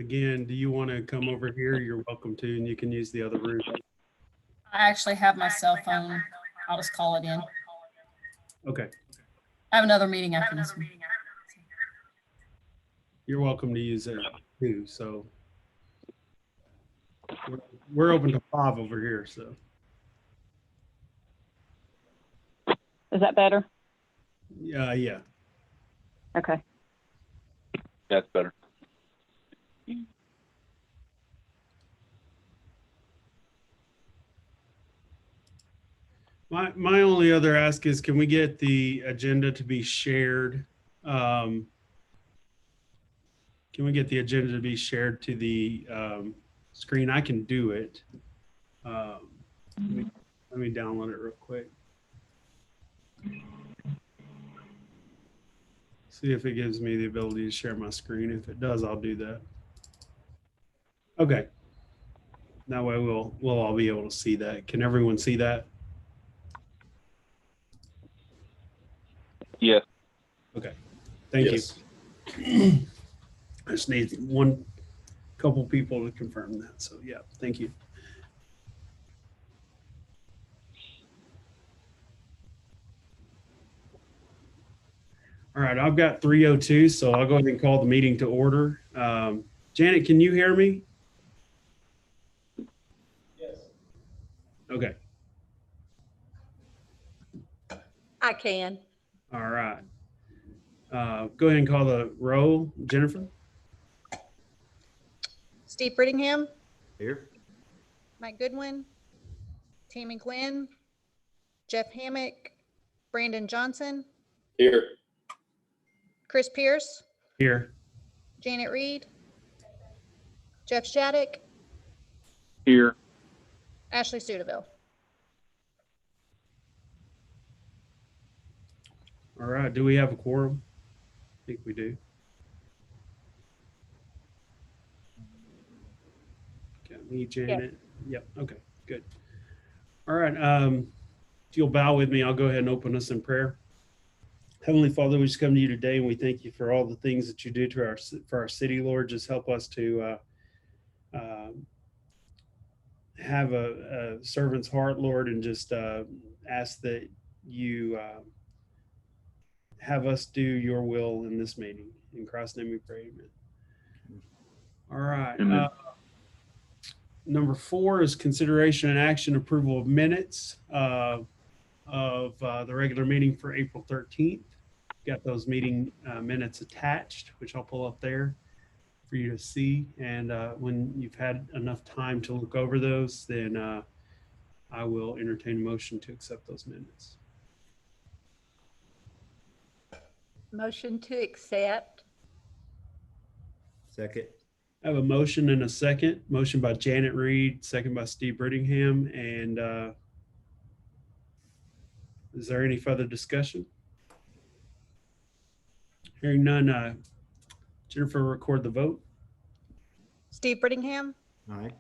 again, do you want to come over here? You're welcome to, and you can use the other room. I actually have my cell phone. I'll just call it in. Okay. I have another meeting after this one. You're welcome to use it too. So we're open to 5 over here. So Is that better? yeah. Okay. That's better. My only other ask is, can we get the agenda to be shared? Can we get the agenda to be shared to the screen? I can do it. Let me download it real quick. See if it gives me the ability to share my screen. If it does, I'll do that. Okay. That way we'll all be able to see that. Can everyone see that? Yes. Okay. Thank you. I just need couple people to confirm that. So yeah, thank you. All right, I've got 3:02, so I'll go ahead and call the meeting to order. Janet, can you hear me? Yes. Okay. I can. All right. Go ahead and call the roll. Jennifer? Steve Brittingham, Here. Mike Goodwin, Tammy Quinn, Jeff Hammock, Brandon Johnson, Here. Chris Pierce, Here. Janet Reed, Jeff Shattuck, Here. Ashley Studeville. All right. Do we have a quorum? I think we do. Got me, Janet. Yep. Okay, good. All right. If you'll bow with me, I'll go ahead and open us in prayer. Heavenly Father, we just come to you today and we thank you for all the things that you do for our city, Lord. Just help us to have a servant's heart, Lord, and just ask that you have us do your will in this meeting. In Christ's name we pray, amen. All right. Amen. Number 4 is consideration and action approval of minutes of the regular meeting for April 13th. Got those meeting minutes attached, which I'll pull up there for you to see. And when you've had enough time to look over those, then I will entertain a motion to accept those minutes. Motion to accept. Second. I have a motion and a second. Motion by Janet Reed, second by Steve Brittingham. And is there any further discussion? Hearing none, Jennifer, record the vote. Steve Brittingham, Aye.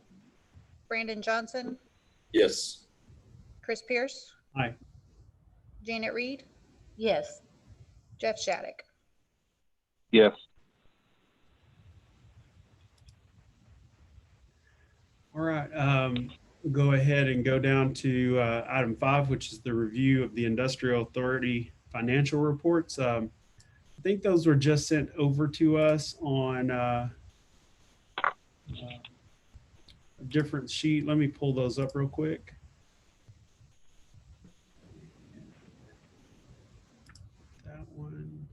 Brandon Johnson, Yes. Chris Pierce, Aye. Janet Reed, Yes. Jeff Shattuck. Yes. All right. Go ahead and go down to item 5, which is the review of the Industrial Authority financial reports. I think those were just sent over to us on a different sheet. Let me pull those up real quick. That one.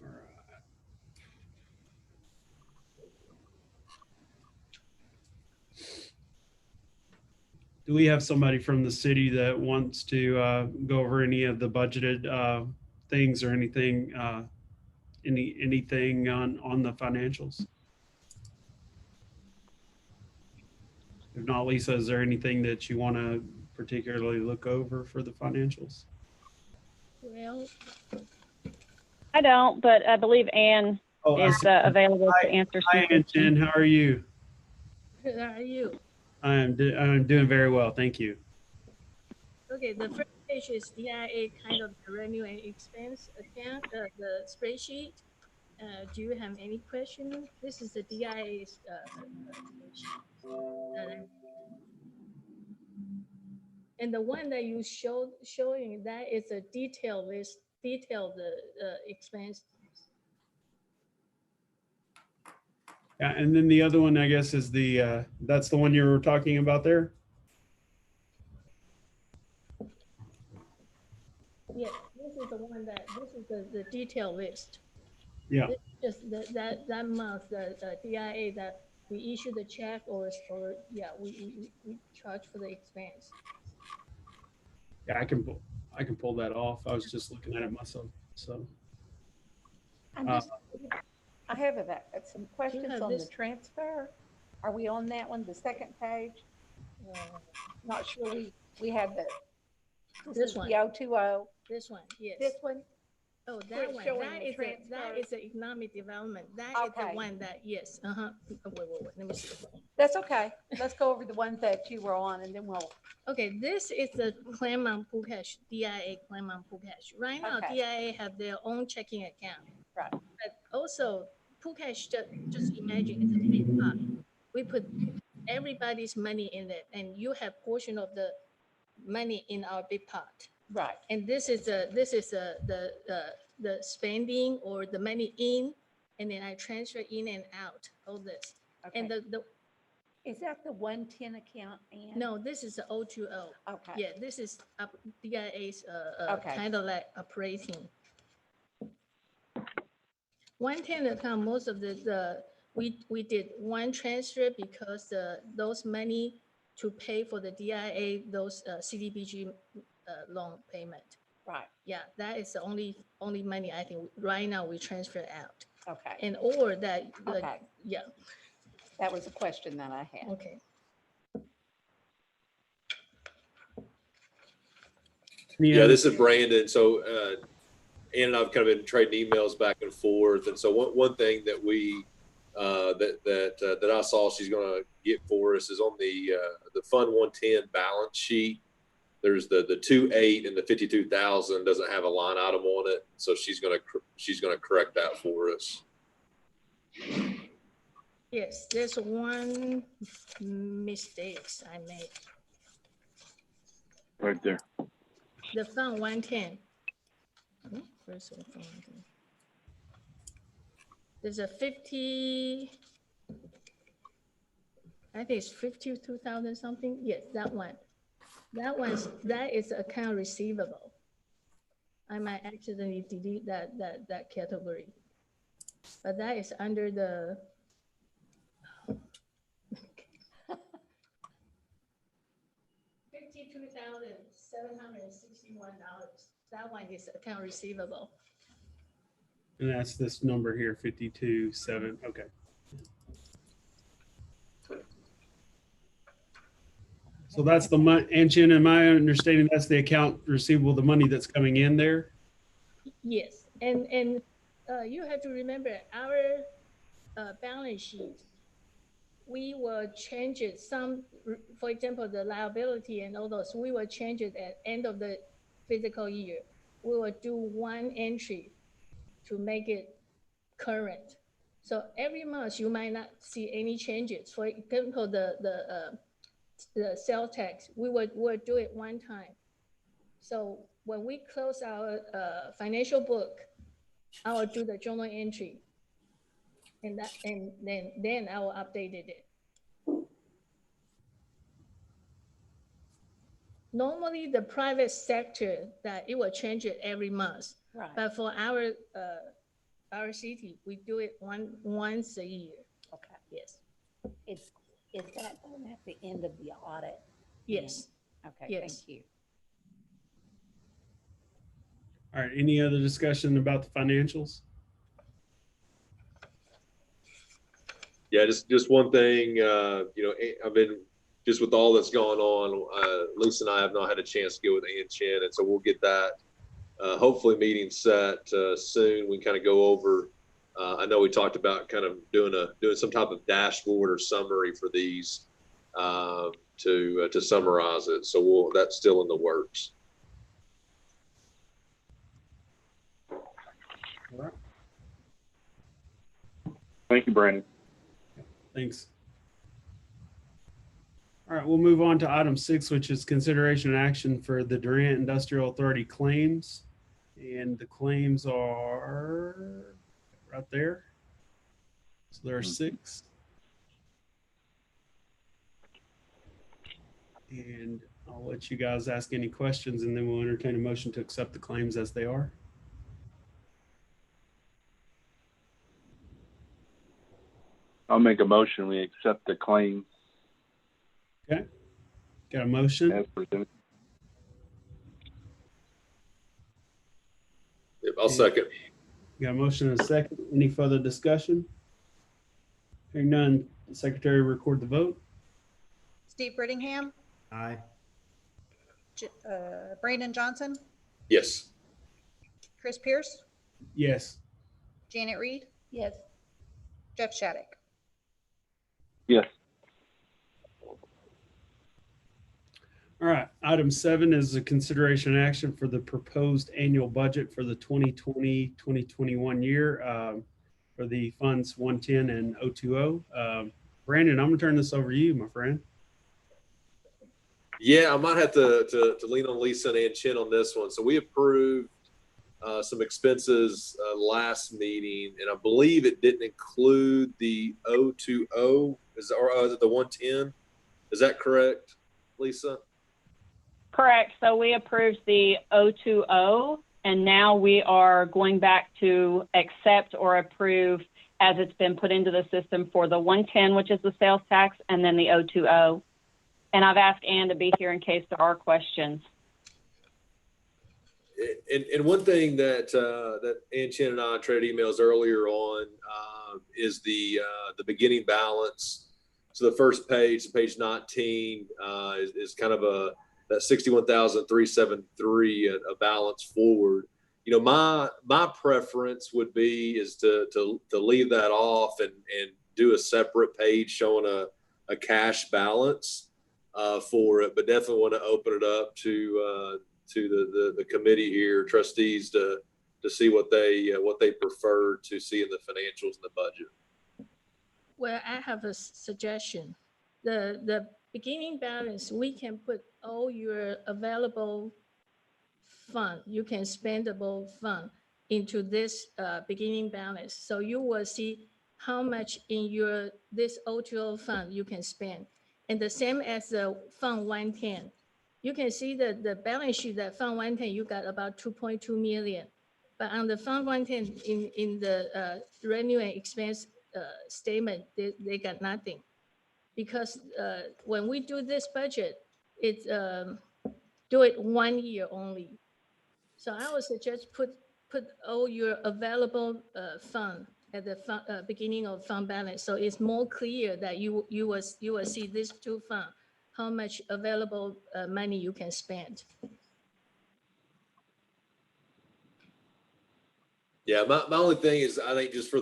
All right. Do we have somebody from the city that wants to go over any of the budgeted things or anything, anything on the financials? If not, Lisa, is there anything that you want to particularly look over for the financials? Well, I don't, but I believe Ann Oh, is available to answer some Hi, Ann Chen. How are you? How are you? I'm doing very well, thank you. Okay, the first page is DIA kind of the revenue and expense account, the spreadsheet. Do you have any question? This is the DIA's spreadsheet. And the one that you showing, that is a detailed list, detailed expense. Yeah, and then the other one, I guess, is the, that's the one you were talking about there? Yes, this is the one this is the detailed list. Yeah, This is just that month, the DIA that we issue the check or yeah, we charge for the expense. yeah, I can pull that off. I was just looking at it myself, so. I'm Uh, just, I have some questions have on the this- transfer. Are we on that one, the second page? Not sure we have This is one. the 020. This one, yes. This one? Oh, where that it's one, showing that the is that transfer. is the economic development. That is the Okay. one that, yes, wait, let me see. That's okay. Let's go over the ones that you were on and then we'll, Okay, this is the Claremont Pool Cash, DIA Claremont Pool Cash. Right now, Okay. DIA have their own checking account. Right. But also, Pool Cash, just imagine it's a big pot. We put everybody's money in it, and you have portion of the money in our big pot. right. And this is the spending or the money in, and then I transfer in and out, all this. And Okay. the Is that the 110 account, Ann? no, this is the 020. Okay. Yeah, this is DIA's Okay. kind of like operating. 110 account, most of we did one transfer because those money to pay for the DIA, those CDBG loan payment. Right. Yeah, that is the only money I think right now we transfer out. Okay. And or that, Okay. yeah, That was a question that I had. okay. Yeah, this is Brandon. So, Ann and I've kind of been trading emails back and forth. And so one thing that we, that I saw she's going to get for us is on the Fund 110 balance sheet. There's the 2.8 and the 52,000 doesn't have a line item on it. So she's going to correct that for us. Yes, there's one mistakes I made. Right there. The Fund 110. Where's the Fund 110? There's a 50, I think it's 52,000 something. Yes, that one. That is account receivable. I might accidentally delete that category. But that is under the $52,761. That one is account receivable. And that's this number here, 52.7, okay. So that's the money, and Jen, in my understanding, that's the account receivable, the money that's coming in there? Yes, and you have to remember our balance sheet. We will change it some, for example, the liability and all those, we will change it at end of the fiscal year. We will do one entry to make it current. So every month you might not see any changes. For example, the sales tax, we'll do it one time. So when we close our financial book, I will do the journal entry, and then I will update it. Normally, the private sector that it will change it every month, Right. but for our city, we do it once a year. Okay. Yes. Is that done at the end of the audit? Yes. Okay, Yes. thank you. All right, any other discussion about the financials? Yeah, just one thing, I've been, just with all that's gone on, Lisa and I have not had a chance to go with Ann Chen, and so we'll get that, hopefully meeting set soon. We can kind of go over, I know we talked about kind of doing some type of dashboard or summary for these, to summarize it. So that's still in the works. All right, Thank you, Brandon. thanks. All right, we'll move on to item 6, which is consideration and action for the Durant Industrial Authority claims. And the claims are right there. So there are 6. And I'll let you guys ask any questions, and then we'll entertain a motion to accept the claims as they are. I'll make a motion. We accept the claim Okay, got a motion? as presented. Yep, I'll second. Got a motion and a second. Any further discussion? Hearing none, the secretary record the vote. Steve Brittingham, Aye. Brandon Johnson, Yes. Chris Pierce, Yes. Janet Reed, Yes. Jeff Shattuck. Yes. All right, item 7 is a consideration and action for the proposed annual budget for the 2020-2021 year for the funds 110 and 020. Brandon, I'm gonna turn this over to you, my friend. Yeah, I might have to lean on Lisa and Chin on this one. So we approved some expenses last meeting, and I believe it didn't include the 020 or the 110. Is that correct, Lisa? Correct. So we approved the 020, and now we are going back to accept or approve as it's been put into the system for the 110, which is the sales tax, and then the 020. And I've asked Ann to be here in case there are questions. And one thing that Ann Chin and I traded emails earlier on is the beginning balance. So the first page, page 19, is kind of that 61,373 a balance forward. You know, my preference would be is to leave that off and do a separate page showing a cash balance for it, but definitely want to open it up to the committee here, trustees, to see what they prefer to see in the financials and the budget. Well, I have a suggestion. The beginning balance, we can put all your available fund, you can spendable fund into this beginning balance. So you will see how much in this O2O fund you can spend. And the same as the fund 110. You can see that the balance sheet that fund 110, you got about 2.2 million. But on the fund 110 in the revenue and expense statement, they got nothing. Because when we do this budget, it's do it 1 year only. So I would suggest put all your available fund at the beginning of fund balance. So it's more clear that you will see these two funds, how much available money you can spend. Yeah, my only thing is I think just for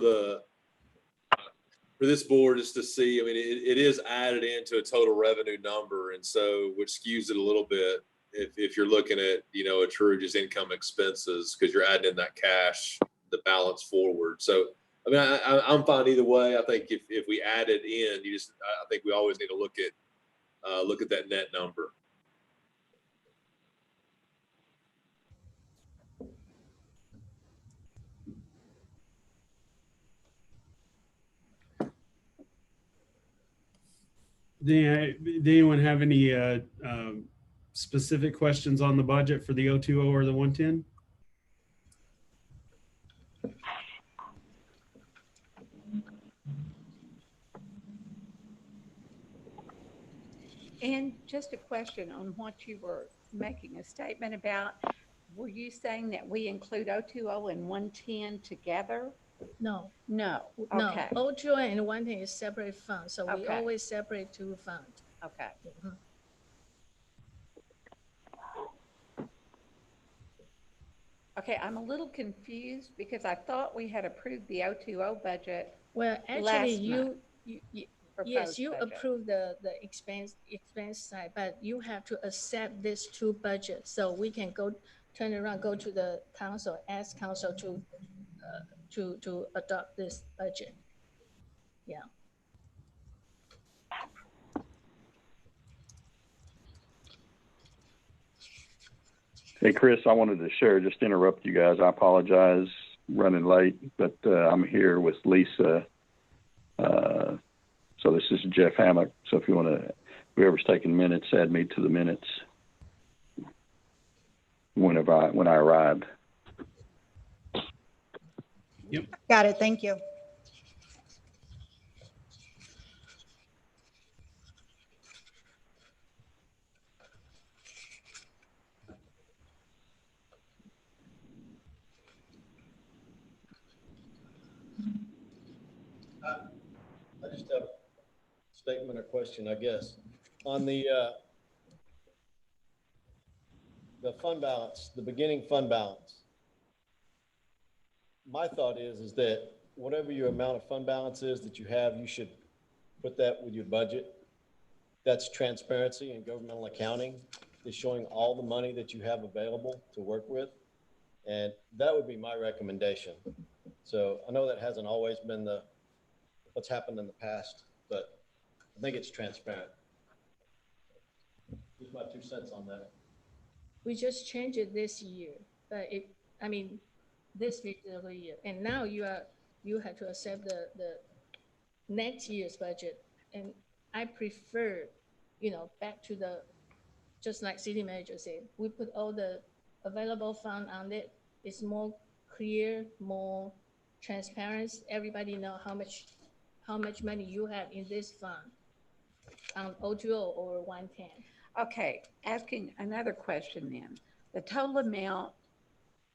this board is to see, I mean, it is added into a total revenue number, and so which skews it a little bit if you're looking at, you know, a true just income expenses, because you're adding in that cash, the balance forward. So I mean, I'm fine either way. I think if we add it in, I think we always need to look at that net number. Do anyone have any specific questions on the budget for the 020 or the 110? And just a question on what you were making a statement about. Were you saying that we include 020 and 110 together? No, No. no. Okay. O2O and 110 is separate funds. So we Okay. always separate two funds. Okay. Mhm. Okay, I'm a little confused because I thought we had approved the 020 budget. Well, actually, Last month. proposed Yes, you budget. approve the expense side, but you have to accept this two budget. So we can turn around, go to the council, ask council to adopt this budget. Yeah. Hey, Chris, I wanted to share, just interrupt you guys. I apologize running late, but I'm here with Lisa. So this is Jeff Hammock. So if you want to, whoever's taking minutes, add me to the minutes when I arrived. Got it. Thank you. I just have a statement or question, I guess. On the fund balance, the beginning fund balance. My thought is that whatever your amount of fund balance is that you have, you should put that with your budget. That's transparency and governmental accounting, is showing all the money that you have available to work with. And that would be my recommendation. So I know that hasn't always been what's happened in the past, but I think it's transparent. Just my 2 cents on that. We just changed it this year, but this fiscal year, and now you have to accept the next year's budget. And I prefer, back to just like city manager said, we put all the available fund on it. It's more clear, more transparent. Everybody know how much money you have in this fund on 020 or 110. Okay, asking another question then. The total amount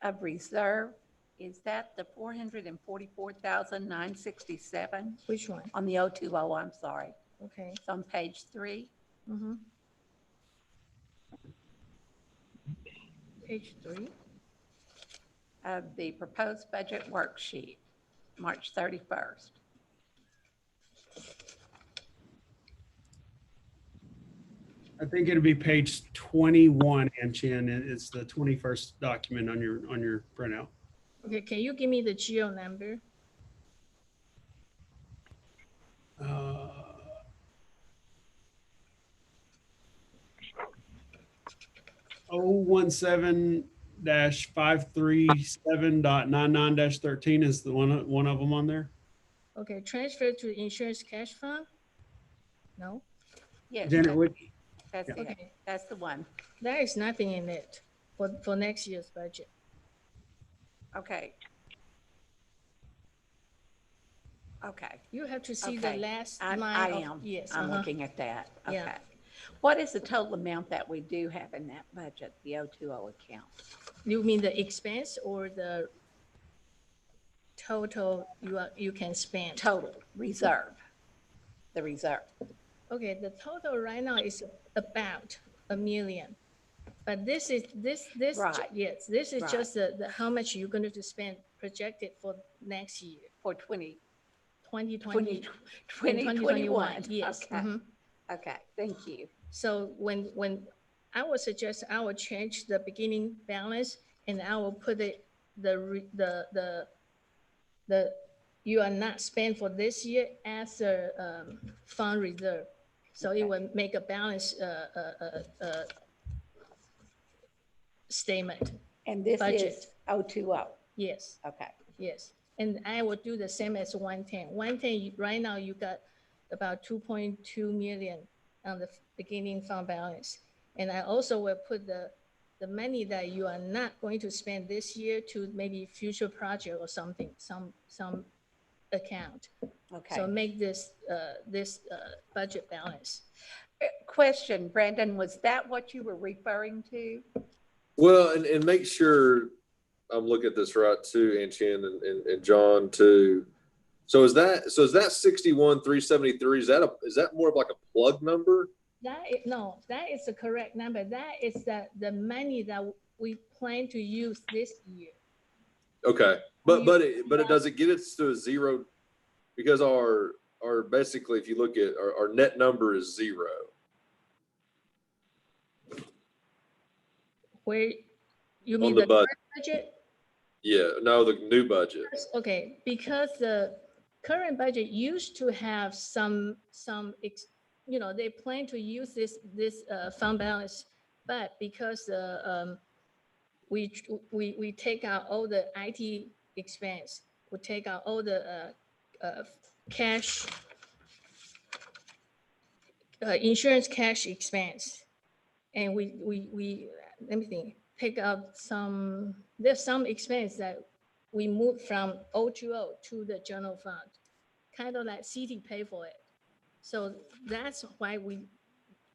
of reserve, is that the 444,967 Which one? on the 020? I'm sorry. Okay. It's on page 3. Mm-hmm. Page 3. Of the proposed budget worksheet, March 31st. I think it'll be page 21, Chin. It's the 21st document on your printout. Okay, can you give me the GO number? 017-537.99-13 is the one of them on there. Okay, transfer to insurance cash fund? No? Yes, Janet, that's it. Okay. That's the one. There is nothing in it for next year's budget. Okay. Okay. You have to see the Okay. last I line. am. Yes. I'm looking at that. Okay. Yeah. What is the total amount that we do have in that budget, the 020 account? You mean the expense or the total you can spend? Total reserve, the reserve. Okay, the total right now is about $1 million. But this is Right. Yes, this is Right. just the how much you're going to spend projected for next year, For 2021. 2021. Yes. Okay. Mhm. Okay, thank you. So when I would suggest I will change the beginning balance and I will put it the you are not spent for this year as a fund reserve. So it will make a balance statement. And this Budget. is 020. Yes. Okay. Yes, and I will do the same as 110. 110, right now you got about 2.2 million on the beginning fund balance. And I also will put the money that you are not going to spend this year to maybe future project or something, some account. Okay. So make this budget balance. Question, Brandon, was that what you were referring to? Well, and make sure I'm looking at this right too, and Chin and John too. So is that 61,373? Is that more of like a plug number? That is the correct number. That is the money that we plan to use this year. Okay, but it does it get us to a zero, because our our basically, if you look at our net number is 0. Where, you mean the the budget. current budget? Yeah, no, the new budget. Okay, because the current budget used to have some, they plan to use this fund balance, but because we take out all the IT expense, we take out all the cash, insurance cash expense, and we let me think, take out there's some expense that we moved from O2O to the general fund, kind of like city pay for it. So that's why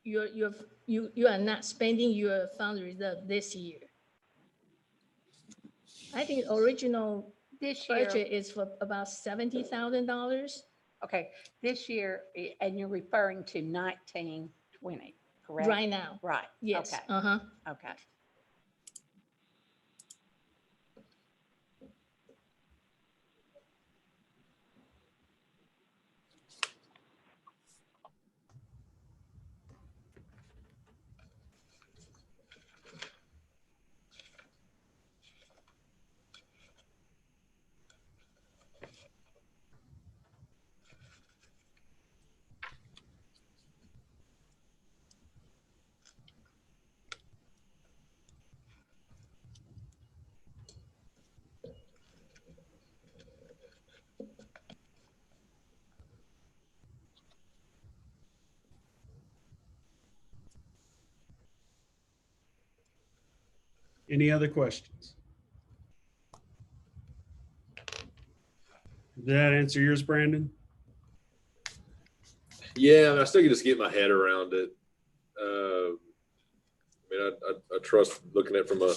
you are not spending your fund reserve this year. I think original This year, budget is for about $70,000. okay, this year, and you're referring to 1920, correct? Right now. Right. Yes. Okay. Uh-huh. Okay. Any other questions? Did that answer yours, Brandon? Yeah, I mean, I still can just get my head around it. I mean, I trust looking at it from a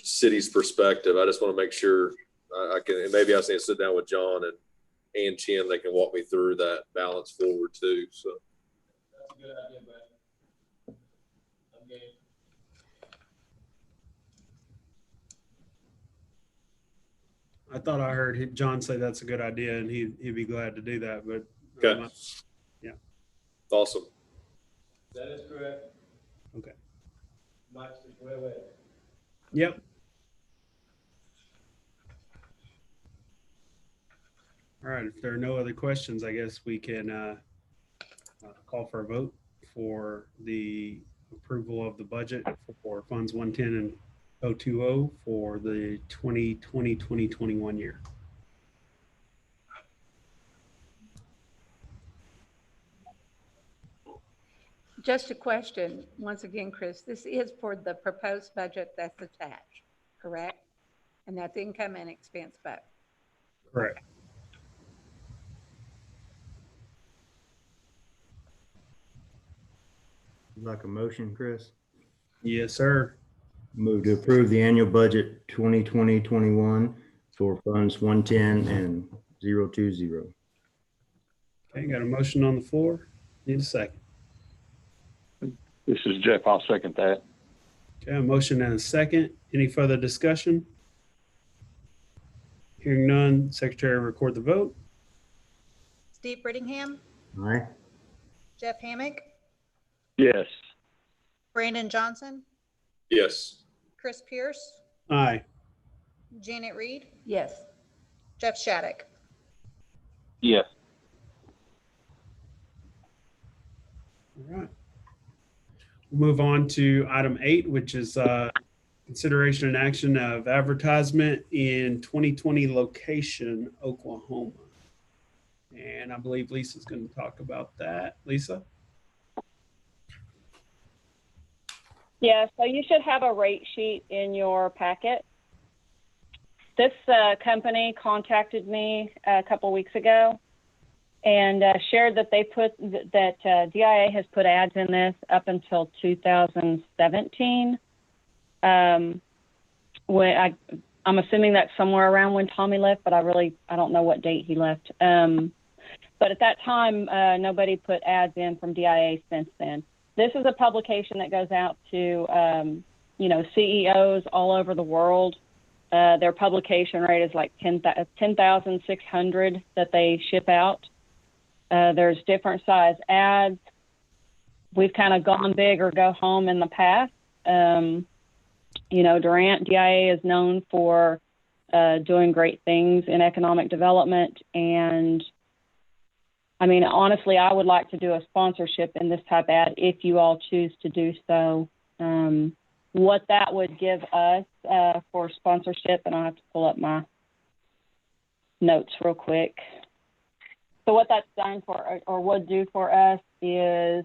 city's perspective. I just want to make sure I can, and maybe I need to sit down with John and Chin. They can walk me through that balance forward too. So That's a good idea, Brad. I'm game. I thought I heard John say that's a good idea, and he'd be glad to do that. But okay, yeah, awesome. That is correct. Okay. Mike's is way away. Yep. All right. If there are no other questions, I guess we can call for a vote for the approval of the budget for Funds 110 and 020 for the 2020-2021 year. Just a question, once again, Chris, this is for the proposed budget that's attached, correct? And that's income and expense both. Correct. Like a motion, Chris? Yes, sir. Move to approve the annual budget 2020-21 for funds 110 and 020. Okay, got a motion on the floor. Need a second. This is Jeff. I'll second that. Okay, a motion and a second. Any further discussion? Hearing none, Secretary record the vote. Steve Brittingham, Aye. Jeff Hammack, Yes. Brandon Johnson, Yes. Chris Pierce, Aye. Janet Reed, Yes. Jeff Shattuck. Yes. All right. We'll move on to item 8, which is consideration and action of advertisement in 2020 location, Oklahoma. And I believe Lisa's going to talk about that. Lisa? Yeah, so you should have a rate sheet in your packet. This company contacted me a couple weeks ago and shared that they put that DIA has put ads in this up until 2017. When I'm assuming that's somewhere around when Tommy left, but I don't know what date he left. But at that time, nobody put ads in from DIA since then. This is a publication that goes out to, CEOs all over the world. Their publication rate is like 10,600 that they ship out. There's different size ads. We've kind of gone big or go home in the past. You know, Durant DIA is known for doing great things in economic development. And I mean, honestly, I would like to do a sponsorship in this type ad if you all choose to do so. What that would give us for sponsorship, and I'll have to pull up my notes real quick. So what that's done for, or would do for us, is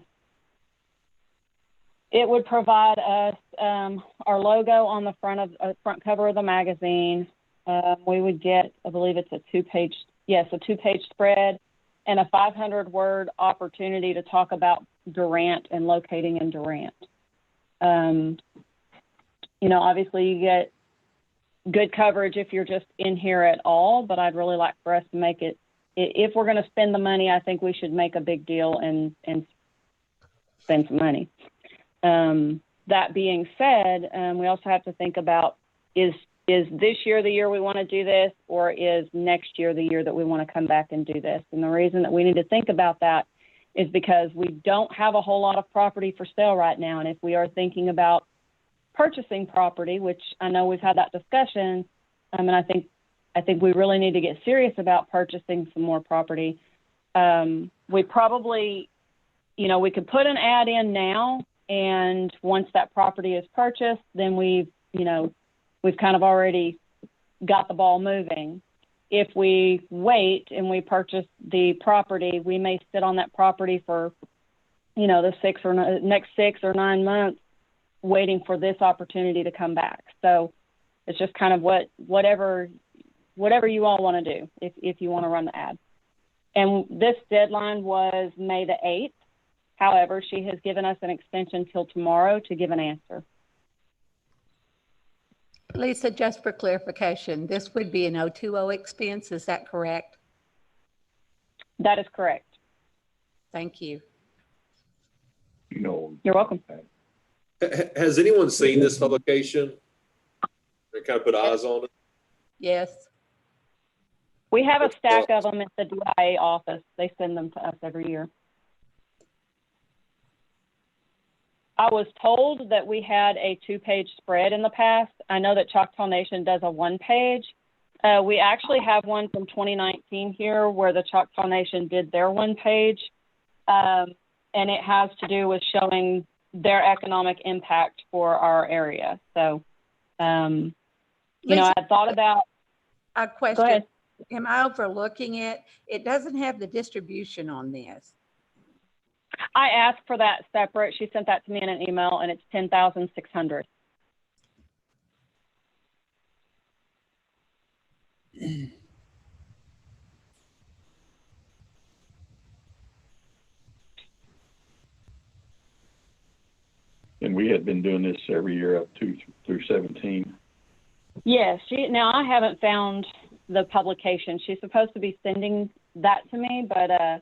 it would provide us our logo on the front cover of the magazine. We would get, I believe it's a two-page spread and a 500-word opportunity to talk about Durant and locating in Durant. You know, obviously you get good coverage if you're just in here at all, but I'd really like for us to make it, if we're going to spend the money, I think we should make a big deal and spend some money. That being said, we also have to think about, is this year the year we want to do this, or is next year the year that we want to come back and do this? And the reason that we need to think about that is because we don't have a whole lot of property for sale right now. And if we are thinking about purchasing property, which I know we've had that discussion, and I think we really need to get serious about purchasing some more property. We probably, you know, we could put an ad in now, and once that property is purchased, then we've kind of already got the ball moving. If we wait and we purchase the property, we may sit on that property for, you know, the next 6 or 9 months waiting for this opportunity to come back. So it's just kind of whatever you all want to do if you want to run the ad. And this deadline was May the 8th. However, she has given us an extension till tomorrow to give an answer. Lisa, just for clarification, this would be an O2O expense, is that correct? That is correct. Thank you. No. You're welcome. Has anyone seen this publication? They kind of put eyes on it? Yes. We have a stack of them at the DIA office. They send them to us every year. I was told that we had a 2-page spread in the past. I know that Choctaw Nation does a 1-page. We actually have one from 2019 here where the Choctaw Nation did their 1-page, and it has to do with showing their economic impact for our area. So, you know, I thought about a question. Go ahead. Am I overlooking it? It doesn't have the distribution on this. I asked for that separate. She sent that to me in an email, and it's $10,600. And we had been doing this every year up through 17. Yes. Now I haven't found the publication. She's supposed to be sending that to me, but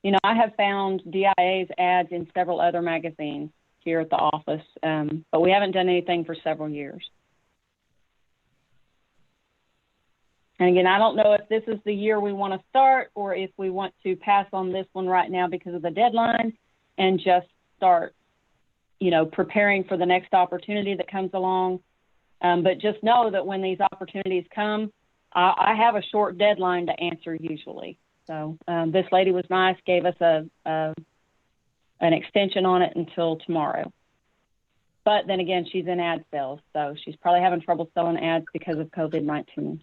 you know, I have found DIA's ads in several other magazines here at the office, but we haven't done anything for several years. And again, I don't know if this is the year we want to start or if we want to pass on this one right now because of the deadline and just start, you know, preparing for the next opportunity that comes along. But just know that when these opportunities come, I have a short deadline to answer usually. So this lady was nice, gave us an extension on it until tomorrow. But then again, she's in ad sales, so she's probably having trouble selling ads because of COVID-19.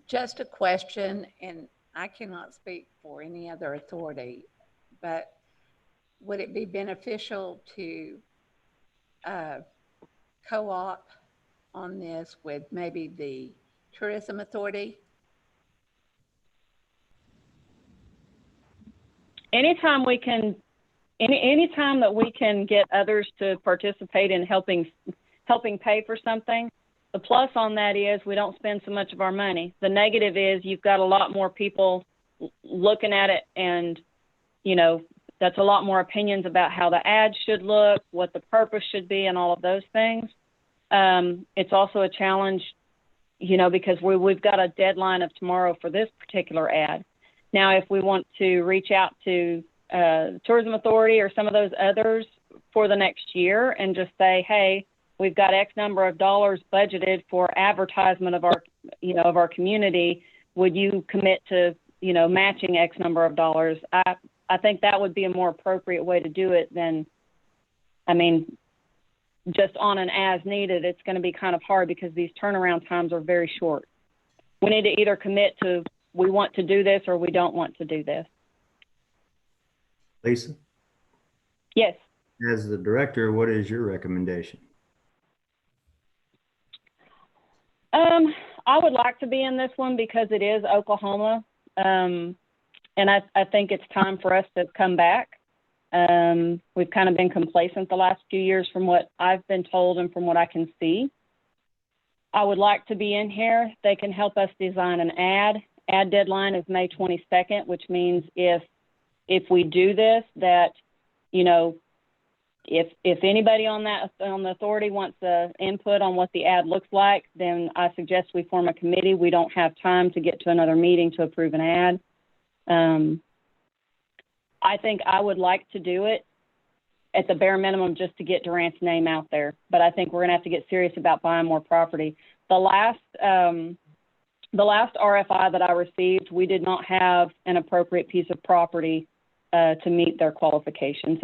Just a question, and I cannot speak for any other authority, but would it be beneficial to co-op on this with maybe the tourism authority? Anytime we can, anytime that we can get others to participate in helping pay for something, the plus on that is we don't spend so much of our money. The negative is you've got a lot more people looking at it and, you know, That's a lot more opinions about how the ad should look, what the purpose should be, and all of those things. It's also a challenge, you know, because we've got a deadline of tomorrow for this particular ad. Now, if we want to reach out to Tourism Authority or some of those others for the next year and just say, hey, we've got X number of dollars budgeted for advertisement of our, you know, of our community. Would you commit to, you know, matching X number of dollars? I think that would be a more appropriate way to do it than, I mean, just on an as needed. It's going to be kind of hard because these turnaround times are very short. We need to either commit to we want to do this or we don't want to do this. Lisa, Yes. as the director, what is your recommendation? I would like to be in this one because it is Oklahoma. And I think it's time for us to come back. We've kind of been complacent the last few years from what I've been told and from what I can see. I would like to be in here. They can help us design an ad. Ad deadline is May 22nd, which means if we do this, that, you know, if anybody on the authority wants input on what the ad looks like, then I suggest we form a committee. We don't have time to get to another meeting to approve an ad. I think I would like to do it at the bare minimum just to get Durant's name out there. But I think we're going to have to get serious about buying more property. The last RFI that I received, we did not have an appropriate piece of property to meet their qualifications.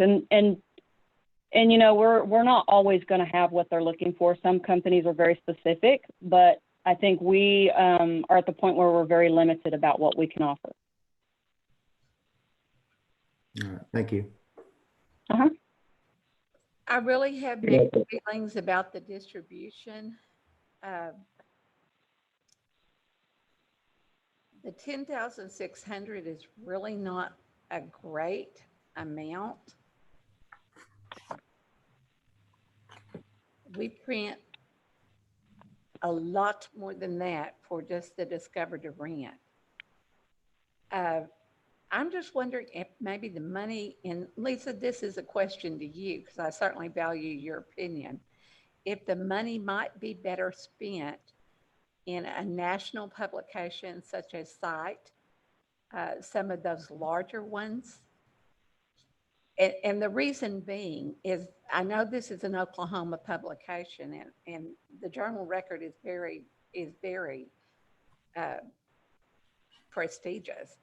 And you know, we're not always going to have what they're looking for. Some companies are very specific, but I think we are at the point where we're very limited about what we can offer. All right, thank you. I really have mixed feelings about the distribution. The 10,600 is really not a great amount. We print a lot more than that for just the Discover Durant. I'm just wondering if maybe the money, and Lisa, this is a question to you because I certainly value your opinion, if the money might be better spent in a national publication such as Site, some of those larger ones. And the reason being is I know this is an Oklahoma publication and the Journal Record is very prestigious.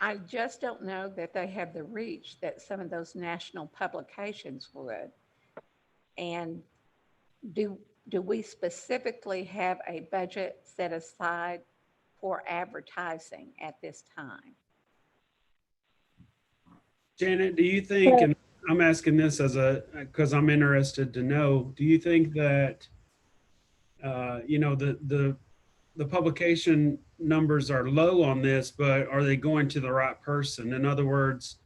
I just don't know that they have the reach that some of those national publications would. And do we specifically have a budget set aside for advertising at this time? Janet, do you think, and I'm asking this because I'm interested to know, do you think that, you know, the publication numbers are low on this, but are they going to the right person? In other words,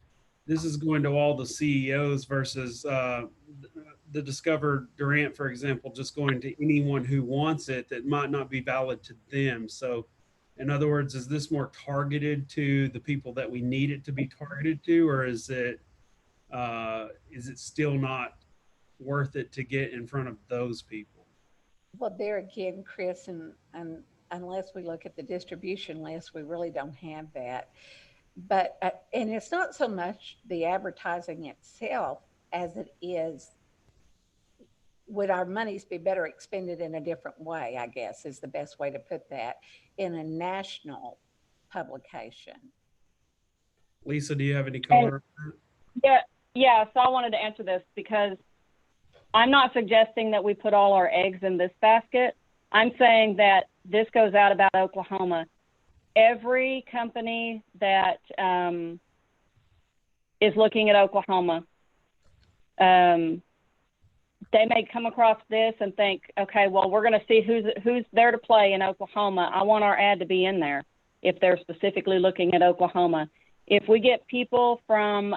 this is going to all the CEOs versus the Discover Durant, for example, just going to anyone who wants it that might not be valid to them. So in other words, is this more targeted to the people that we need it to be targeted to, or is it still not worth it to get in front of those people? Well, there again, Chris, and unless we look at the distribution list, we really don't have that. But, and it's not so much the advertising itself as it is, would our monies be better expended in a different way, I guess is the best way to put that, in a national publication. Lisa, do you have any color? Yeah, so I wanted to answer this because I'm not suggesting that we put all our eggs in this basket. I'm saying that this goes out about Oklahoma. Every company that is looking at Oklahoma, they may come across this and think, okay, well, we're going to see who's there to play in Oklahoma. I want our ad to be in there if they're specifically looking at Oklahoma. If we get people from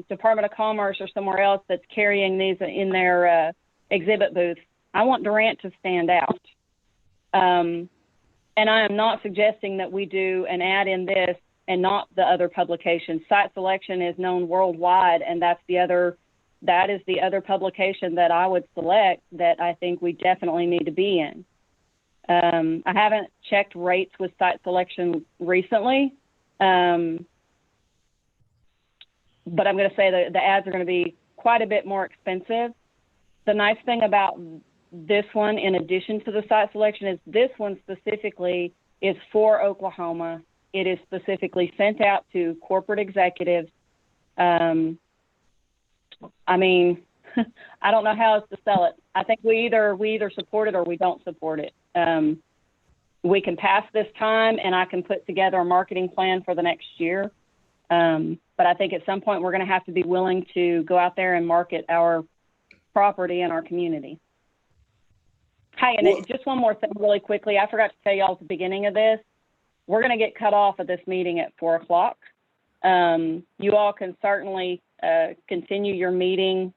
Department of Commerce or somewhere else that's carrying these in their exhibit booth, I want Durant to stand out. And I am not suggesting that we do an ad in this and not the other publication. Site selection is known worldwide, and that is the other publication that I would select that I think we definitely need to be in. I haven't checked rates with site selection recently, but I'm going to say that the ads are going to be quite a bit more expensive. The nice thing about this one, in addition to the site selection, is this one specifically is for Oklahoma. It is specifically sent out to corporate executives. I mean, I don't know how else to sell it. I think we either support it or we don't support it. We can pass this time, and I can put together a marketing plan for the next year. But I think at some point we're going to have to be willing to go out there and market our property and our community. Hey, and just one more thing really quickly. I forgot to tell y'all at the beginning of this. We're going to get cut off at this meeting at 4 o'clock. You all can certainly continue your meeting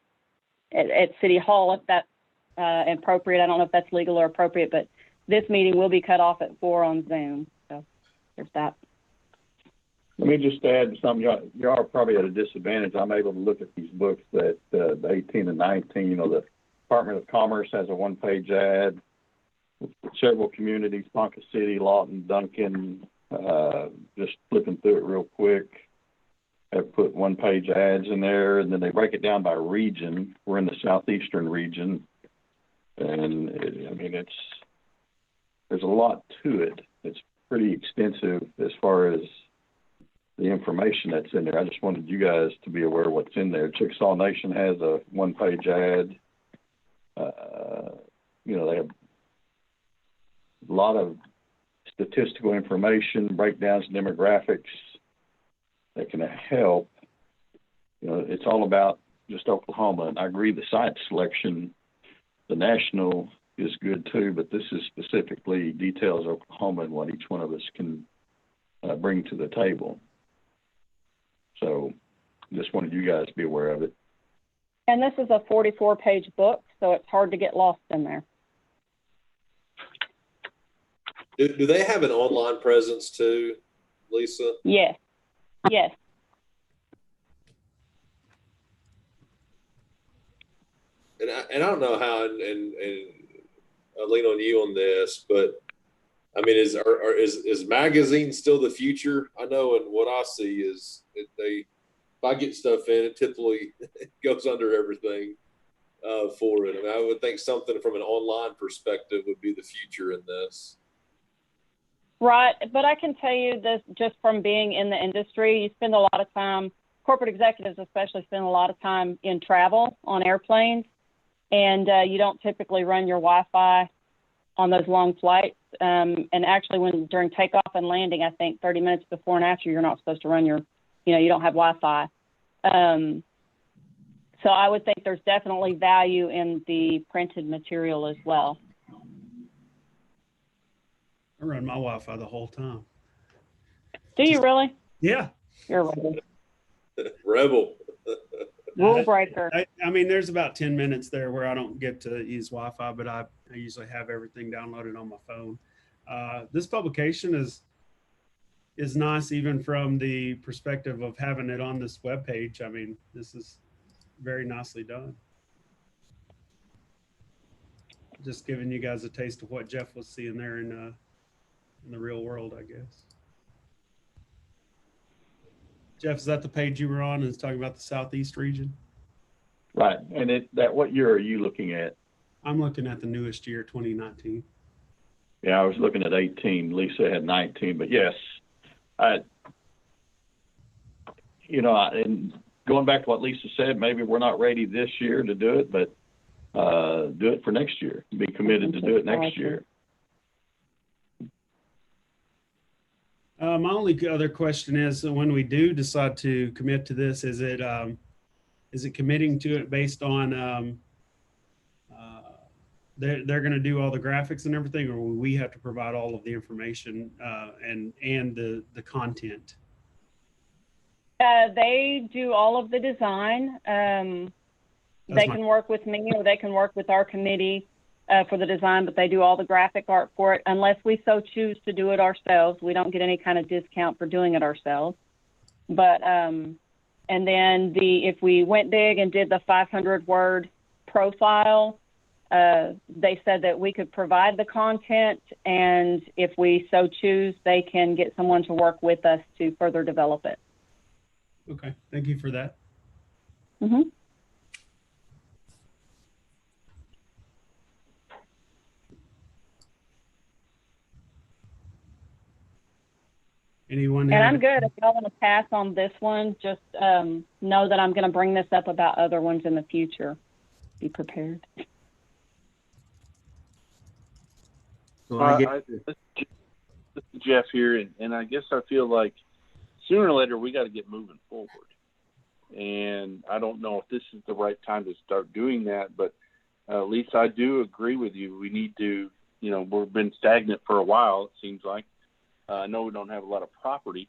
at City Hall if that's appropriate. I don't know if that's legal or appropriate, but this meeting will be cut off at 4 on Zoom. So there's that. Let me just add something. You are probably at a disadvantage. I'm able to look at these books that the 18 and 19, you know, the Department of Commerce has a one-page ad. Several communities, Ponca City, Lawton, Duncan, just flipping through it real quick, have put one-page ads in there, and then they break it down by region. We're in the southeastern region, and there's a lot to it. It's pretty extensive as far as the information that's in there. I just wanted you guys to be aware of what's in there. Chickasaw Nation has a one-page ad. They have a lot of statistical information, breakdowns, demographics that can help. It's all about just Oklahoma. And I agree the site selection, the national is good too, but this is specifically details Oklahoma and what each one of us can bring to the table. So just wanted you guys to be aware of it. And this is a 44-page book, so it's hard to get lost in there. Do they have an online presence too, Lisa? Yes. Yes. And I don't know how, and I'll lean on you on this, but I mean, is magazine still the future? I know, and what I see is that if I get stuff in, it typically goes under everything for it. I mean, I would think something from an online perspective would be the future in this. Right, but I can tell you this just from being in the industry, you spend a lot of time, corporate executives especially spend a lot of time in travel on airplanes, and you don't typically run your Wi-Fi on those long flights. And actually during takeoff and landing, I think 30 minutes before and after, you're not supposed to run you don't have Wi-Fi. So I would think there's definitely value in the printed material as well. I run my Wi-Fi the whole time. Do you really? Yeah. You're a rebel. Rebel. Rule breaker. I mean, there's about 10 minutes there where I don't get to use Wi-Fi, but I usually have everything downloaded on my phone. This publication is nice even from the perspective of having it on this webpage. I mean, this is very nicely done. Just giving you guys a taste of what Jeff was seeing there in the real world, I guess. Jeff, is that the page you were on? It's talking about the Southeast region? Right. And what year are you looking at? I'm looking at the newest year, 2019. Yeah, I was looking at 18. Lisa had 19, but yes, and going back to what Lisa said, maybe we're not ready this year to do it, but do it for next year. Be committed to do it next year. My only other question is, when we do decide to commit to this, is it committing to it based on they're going to do all the graphics and everything, or will we have to provide all of the information and the content? They do all of the design. They can work with me, or they can work with our committee. for the design, but they do all the graphic art for it. Unless we so choose to do it ourselves, we don't get any kind of discount for doing it ourselves. But, and then if we went big and did the 500-word profile, they said that we could provide the content, and if we so choose, they can get someone to work with us to further develop it. Okay, thank you for that. Mm-hmm. Anyone? And have- I'm good. If y'all want to pass on this one, just know that I'm going to bring this up about other ones in the future. Be prepared. So This is Jeff here, and I guess I feel like sooner or later we got to get moving forward. And I don't know if this is the right time to start doing that, but Lisa, I do agree with you. We need to, we've been stagnant for a while, it seems like. I know we don't have a lot of property,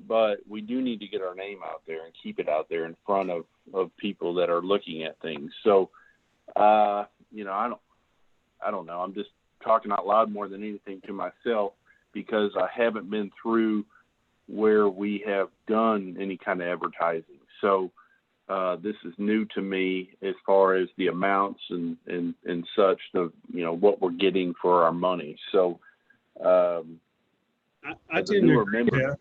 but we do need to get our name out there and keep it out there in front of people that are looking at things. So, I don't know. I'm just talking out loud more than anything to myself because I haven't been through where we have done any kind of advertising. So this is new to me as far as the amounts and such, what we're getting for our money. So I tend to agree, Jeff.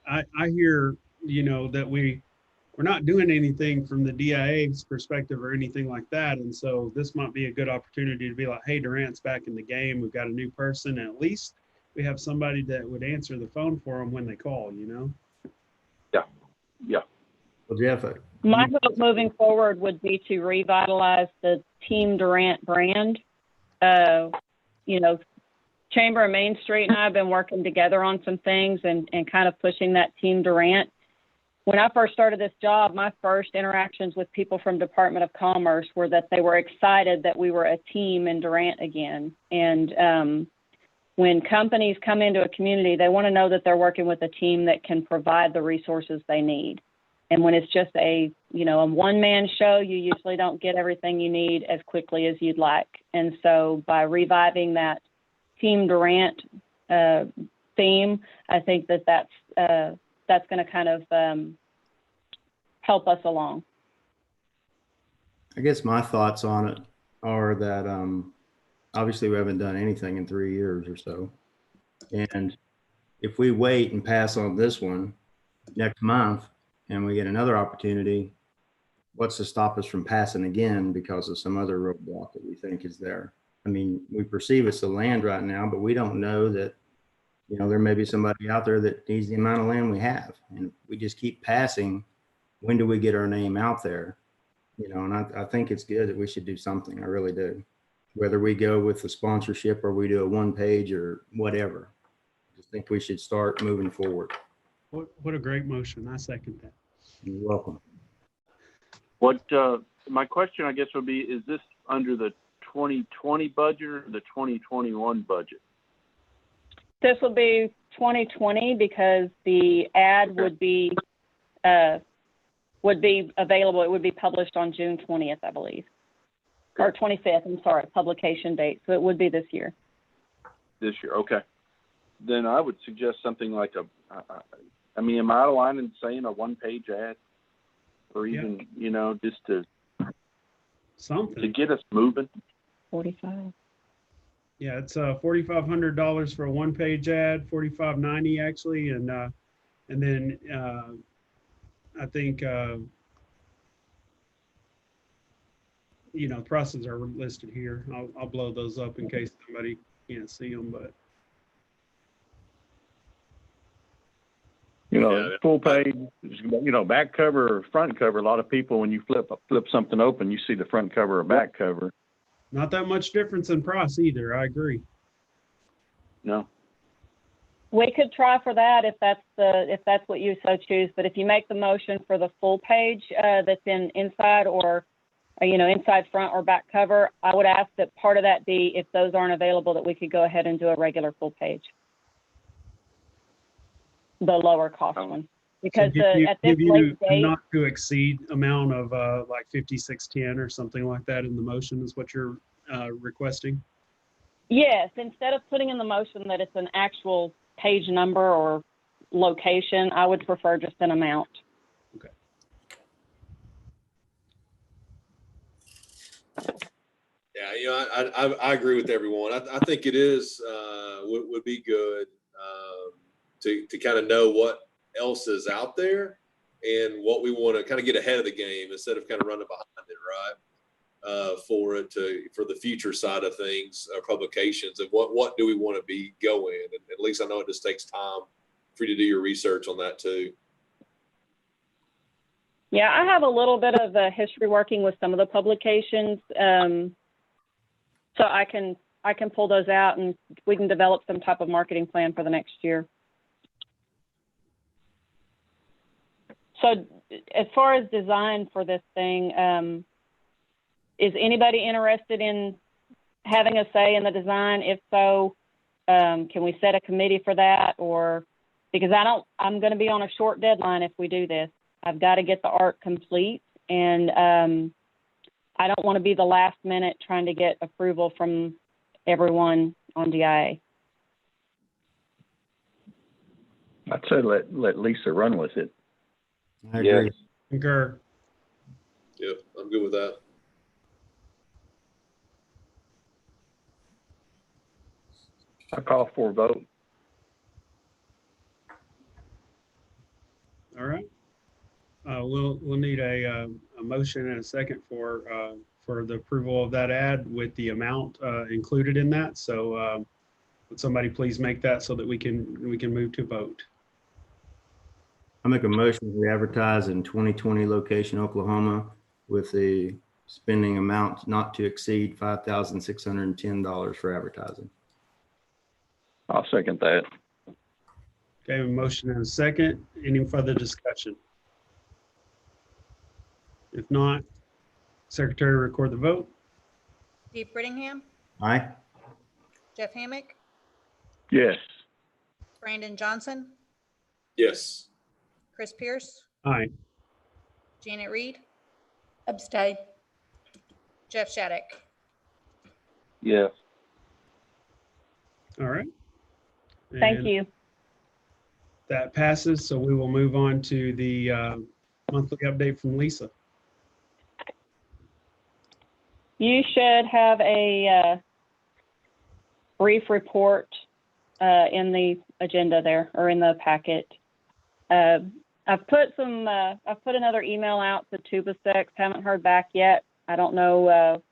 I hear, that we're not doing anything from the DIA's perspective or anything like that. And so this might be a good opportunity to be like, hey, Durant's back in the game. We've got a new person. And at least we have somebody that would answer the phone for them when they call, Yeah. Well, Jeff, My hope moving forward would be to revitalize the Team Durant brand. Chamber and Main Street and I have been working together on some things and kind of pushing that Team Durant. When I first started this job, my first interactions with people from Department of Commerce were that they were excited that we were a team in Durant again. And when companies come into a community, they want to know that they're working with a team that can provide the resources they need. And when it's just a one-man show, you usually don't get everything you need as quickly as you'd like. And so by reviving that Team Durant theme, I think that's going to kind of help us along. I guess my thoughts on it are that obviously we haven't done anything in 3 years or so. And if we wait and pass on this one next month and we get another opportunity, what's to stop us from passing again because of some other roadblock that we think is there? I mean, we perceive it's the land right now, but we don't know that, there may be somebody out there that needs the amount of land we have. And if we just keep passing, when do we get our name out there? And I think it's good that we should do something. I really do. Whether we go with the sponsorship or we do a one page or whatever. I just think we should start moving forward. What a great motion. I second that. You're welcome. My question, I guess, would be, is this under the 2020 budget or the 2021 budget? This will be 2020 because the ad would be available. It would be published on June 20th, I believe, or 25th. I'm sorry, publication date. So it would be this year. This year, okay. Then I would suggest something like am I out of line in saying a one-page ad, or even just to get us moving? 45. Yeah, it's $4,500 for a one-page ad, $4,590 actually, and then I think prices are listed here. I'll blow those up in case somebody can't see them, but full page, back cover or front cover. A lot of people, when you flip something open, you see the front cover or back cover. not that much difference in price either. I agree. No. We could try for that if that's what you so choose. But if you make the motion for the full page that's inside or inside front or back cover, I would ask that part of that be, if those aren't available, that we could go ahead and do a regular full page, the lower cost one, because at this late date, not to exceed amount of like 5610 or something like that in the motion is what you're requesting. Yes, instead of putting in the motion that it's an actual page number or location, I would prefer just an amount. Okay. Yeah, I agree with everyone. I think it is would be good to kind of know what else is out there and what we want to kind of get ahead of the game instead of kind of running behind it, right? For the future side of things, publications, and what do we want to be going? And at least I know it just takes time for you to do your research on that too. Yeah, I have a little bit of history working with some of the publications, so I can pull those out and we can develop some type of marketing plan for the next year. So as far as design for this thing, is anybody interested in having a say in the design? If so, can we set a committee for that? Or because I'm going to be on a short deadline if we do this. I've got to get the art complete, and I don't want to be the last minute trying to get approval from everyone on DIA. I'd say let Lisa run with it. I agree. Concur. Yeah, I'm good with that. I call for a vote. All right. We'll need a motion and a second for the approval of that ad with the amount included in that. So would somebody please make that so that we can move to vote? I make a motion we advertise in 2020 location, Oklahoma, with the spending amount not to exceed $5,610 for advertising. I'll second that. Okay, a motion and a second. Any further discussion? If not, Secretary, record the vote. Steve Brittingham, Aye. Jeff Hammack, Yes. Brandon Johnson, Yes. Chris Pierce, Aye. Janet Reed, Abstain. Jeff Shattuck. Yes. All right. Thank And you. that passes. So we will move on to the monthly update from Lisa. You should have a brief report in the agenda there, or in the packet. I've put another email out to Tubasec. Haven't heard back yet. I don't know,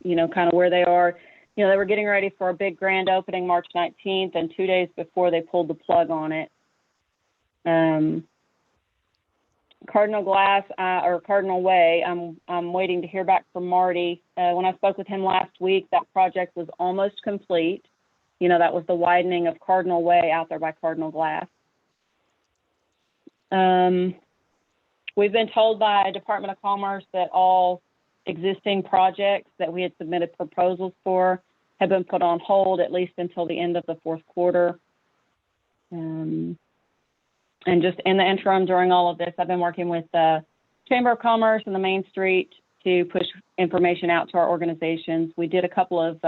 kind of where they are. They were getting ready for a big grand opening March 19th, and 2 days before they pulled the plug on it. Cardinal Glass or Cardinal Way, I'm waiting to hear back from Marty. When I spoke with him last week, that project was almost complete. That was the widening of Cardinal Way out there by Cardinal Glass. We've been told by Department of Commerce that all existing projects that we had submitted proposals for have been put on hold, at least until the end of the fourth quarter. And just in the interim during all of this, I've been working with the Chamber of Commerce and the Main Street to push information out to our organizations. We did a couple of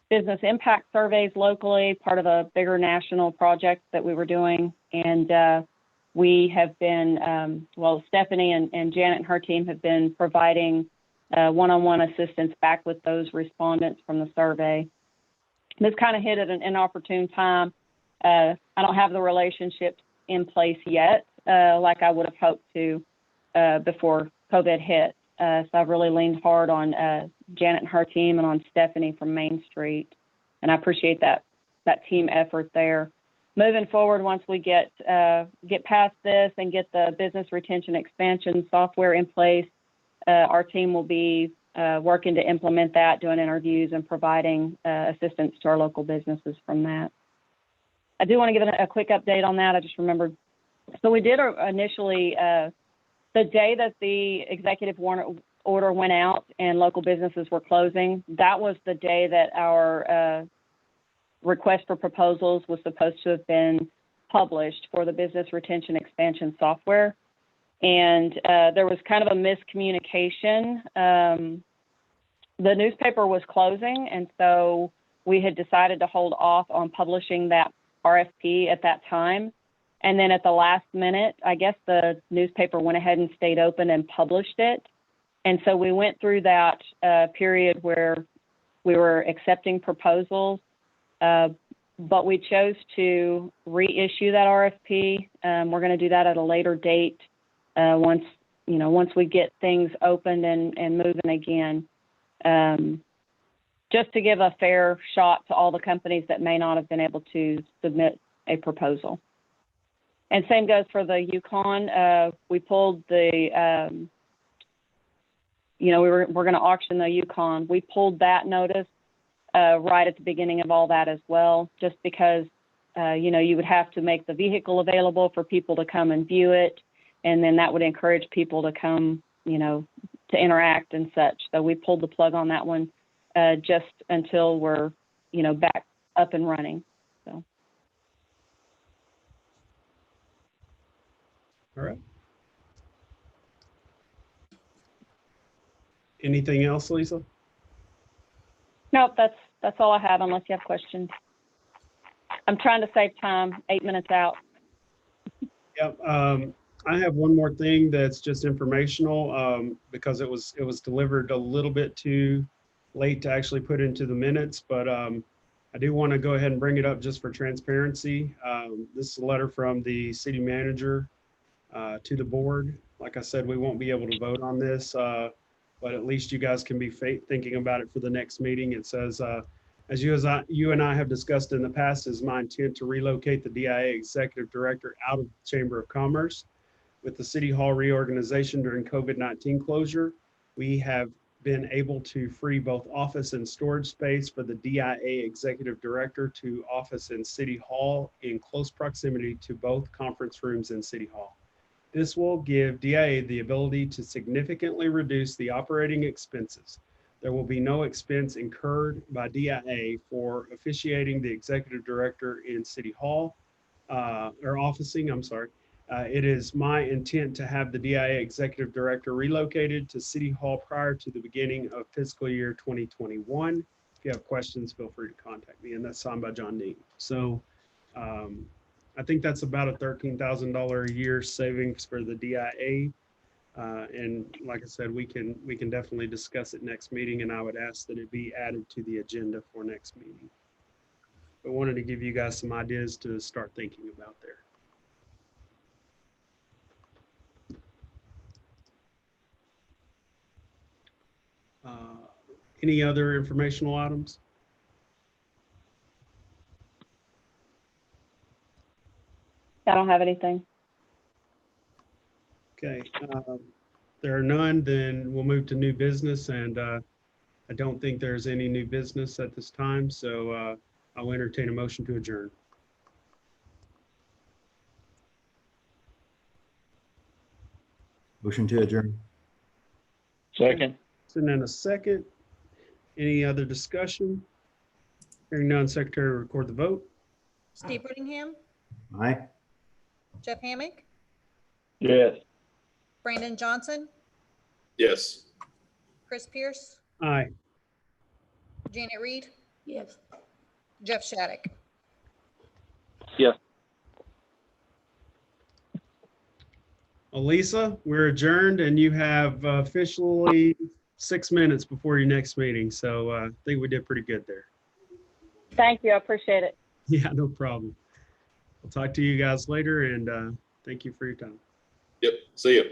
business impact surveys locally, part of a bigger national project that we were doing. And we have been, Stephanie and Janet and her team have been providing one-on-one assistance back with those respondents from the survey. This kind of hit at an inopportune time. I don't have the relationships in place yet, like I would have hoped to before COVID hit. So I've really leaned hard on Janet and her team and on Stephanie from Main Street. And I appreciate that team effort there. Moving forward, once we get past this and get the business retention expansion software in place, our team will be working to implement that, doing interviews and providing assistance to our local businesses from that. I do want to give a quick update on that. I just remembered. So we did initially, the day that the executive order went out and local businesses were closing, that was the day that our request for proposals was supposed to have been published for the business retention expansion software. And there was kind of a miscommunication. The newspaper was closing, and so we had decided to hold off on publishing that RFP at that time. And then at the last minute, I guess the newspaper went ahead and stayed open and published it. And so we went through that period where we were accepting proposals, but we chose to reissue that RFP. We're going to do that at a later date once we get things opened and moving again, just to give a fair shot to all the companies that may not have been able to submit a proposal. And same goes for the Yukon. We pulled the, we're going to auction the Yukon. We pulled that notice right at the beginning of all that as well, just because, you would have to make the vehicle available for people to come and view it. And then that would encourage people to come, to interact and such. So we pulled the plug on that one just until we're, back up and running. So. All right. Anything else, Lisa? Nope, that's all I have unless you have questions. I'm trying to save time, 8 minutes out. Yep. I have one more thing that's just informational because it was delivered a little bit too late to actually put into the minutes, but I do want to go ahead and bring it up just for transparency. This is a letter from the city manager to the board. Like I said, we won't be able to vote on this, but at least you guys can be thinking about it for the next meeting. It says, as you and I have discussed in the past, it is my intent to relocate the DIA executive director out of the Chamber of Commerce. With the City Hall reorganization during COVID-19 closure, we have been able to free both office and storage space for the DIA executive director to office in City Hall in close proximity to both conference rooms in City Hall. This will give DIA the ability to significantly reduce the operating expenses. There will be no expense incurred by DIA for officiating the executive director in City Hall, or officing, I'm sorry. It is my intent to have the DIA executive director relocated to City Hall prior to the beginning of fiscal year 2021. If you have questions, feel free to contact me. And that's signed by John Dean. So I think that's about a $13,000 a year savings for the DIA. And like I said, we can definitely discuss it next meeting, and I would ask that it be added to the agenda for next meeting. I wanted to give you guys some ideas to start thinking about there. Any other informational items? I don't have anything. Okay, there are none, then we'll move to new business, and I don't think there's any new business at this time, so I'll entertain a motion to adjourn. Motion to adjourn. Second. And then a second. Any other discussion? Hearing none, Secretary will record the vote. Steve Brittingham, Aye. Jeff Hammack, Yes. Brandon Johnson, Yes. Chris Pierce, Aye. Janet Reed, Yes. Jeff Shattuck. Yes. Well, Lisa, we're adjourned, and you have officially 6 minutes before your next meeting. So I think we did pretty good there. Thank you. I appreciate it. Yeah, no problem. I'll talk to you guys later, and thank you for your time. Yep. See you.